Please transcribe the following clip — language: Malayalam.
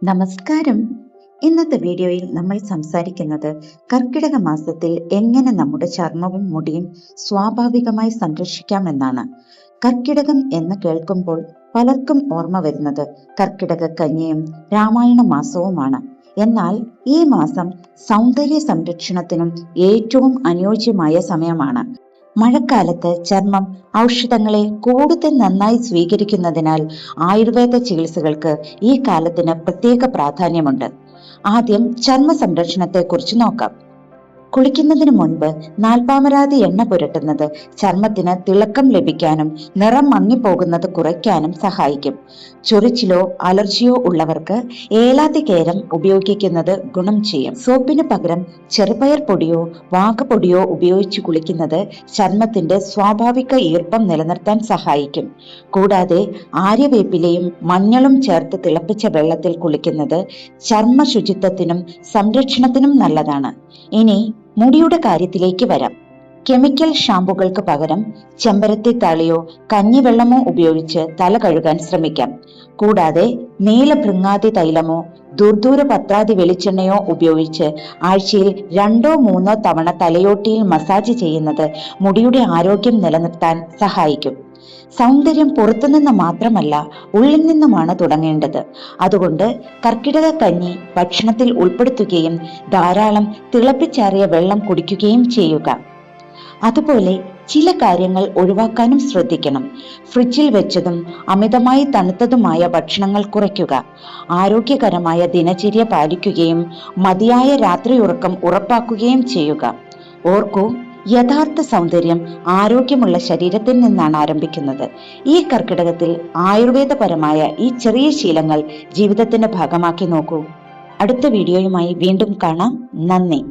നമസ്കാരം. ഇന്നത്തെ വീഡിയോയിൽ നമ്മൾ സംസാരിക്കുന്നത് കർക്കിടക മാസത്തിൽ എങ്ങനെ നമ്മുടെ ചർമ്മവും മുടിയും സ്വാഭാവികമായി സംരക്ഷിക്കാമെന്നാണ്. കർക്കിടകം എന്ന് കേൾക്കുമ്പോൾ പലർക്കും ഓർമ്മ വരുന്നത് കർക്കിടക കഞ്ഞിയും രാമായണ മാസവുമാണ്. എന്നാൽ ഈ മാസം സൗന്ദര്യ സംരക്ഷണത്തിനും ഏറ്റവും അനുയോജ്യമായ സമയമാണ്. മഴക്കാലത്ത് ചർമ്മം ഔഷധങ്ങളെ കൂടുതൽ നന്നായി സ്വീകരിക്കുന്നതിനാൽ ആയുർവേദ ചികിത്സകൾക്ക് ഈ കാലത്തിന് പ്രത്യേക പ്രാധാന്യമുണ്ട്. ആദ്യം ചർമ്മ സംരക്ഷണത്തെക്കുറിച്ച് നോക്കാം. കുളിക്കുന്നതിന് മുൻപ് നാൽപ്പാമരാതി എണ്ണ പുരട്ടുന്നത് ചർമ്മത്തിന് തിളക്കം ലഭിക്കാനും നിറം മങ്ങിപ്പോകുന്നത് കുറയ്ക്കാനും സഹായിക്കും. ചൊറിച്ചിലോ അലർജിയോ ഉള്ളവർക്ക് ഏലാതികേരം ഉപയോഗിക്കുന്നത് ഗുണം ചെയ്യും. സോപ്പിന് പകരം ചെറുപയർ പൊടിയോ വാകപ്പൊടിയോ ഉപയോഗിച്ച് കുളിക്കുന്നത് ചർമ്മത്തിന്റെ സ്വാഭാവിക ഈർപ്പം നിലനിർത്താൻ സഹായിക്കും. കൂടാതെ ആര്യവേപ്പിലയും മഞ്ഞളും ചേർത്ത് തിളപ്പിച്ച വെള്ളത്തിൽ കുളിക്കുന്നത് ചർമ്മ ശുചിത്വത്തിനും സംരക്ഷണത്തിനും നല്ലതാണ്. ഇനി മുടിയുടെ കാര്യത്തിലേക്ക് വരാം. കെമിക്കൽ ഷാമ്പുകൾക്ക് പകരം ചെമ്പരത്തി താളിയോ കഞ്ഞിവെള്ളമോ ഉപയോഗിച്ച് തല കഴുകാൻ ശ്രമിക്കാം. കൂടാതെ നീലഭൃങ്ങാതി തൈലമോ ദുർദൂര പത്രാതി വെളിച്ചെണ്ണയോ ഉപയോഗിച്ച് ആഴ്ചയിൽ 2-3 തവണ തലയോട്ടിയിൽ മസാജ് ചെയ്യുന്നത് മുടിയുടെ ആരോഗ്യം നിലനിർത്താൻ സഹായിക്കും. സൗന്ദര്യം പുറത്തുനിന്ന് മാത്രമല്ല ഉള്ളിൽ നിന്നുമാണ് തുടങ്ങേണ്ടത്. അതുകൊണ്ട് കർക്കിടക കഞ്ഞി ഭക്ഷണത്തിൽ ഉൾപ്പെടുത്തുകയും ധാരാളം തിളപ്പിച്ചാറിയ വെള്ളം കുടിക്കുകയും ചെയ്യുക. അതുപോലെ ചില കാര്യങ്ങൾ ഒഴിവാക്കാനും ശ്രദ്ധിക്കണം. ഫ്രിഡ്ജിൽ വെച്ചതും അമിതമായി തണുത്തതുമായ ഭക്ഷണങ്ങൾ കുറയ്ക്കുക. ആരോഗ്യകരമായ ദിനചര്യ പാലിക്കുകയും മതിയായ രാത്രിയുറക്കം ഉറപ്പാക്കുകയും ചെയ്യുക. ഓർക്കൂ, യഥാർത്ഥ സൗന്ദര്യം ആരോഗ്യമുള്ള ശരീരത്തിൽ നിന്നാണ് ആരംഭിക്കുന്നത്. ഈ കർക്കിടകത്തിൽ ആയുർവേദപരമായ ഈ ചെറിയ ശീലങ്ങൾ ജീവിതത്തിന്റെ ഭാഗമാക്കി നോക്കൂ. അടുത്ത വീഡിയോയുമായി വീണ്ടും കാണാം. നന്ദി.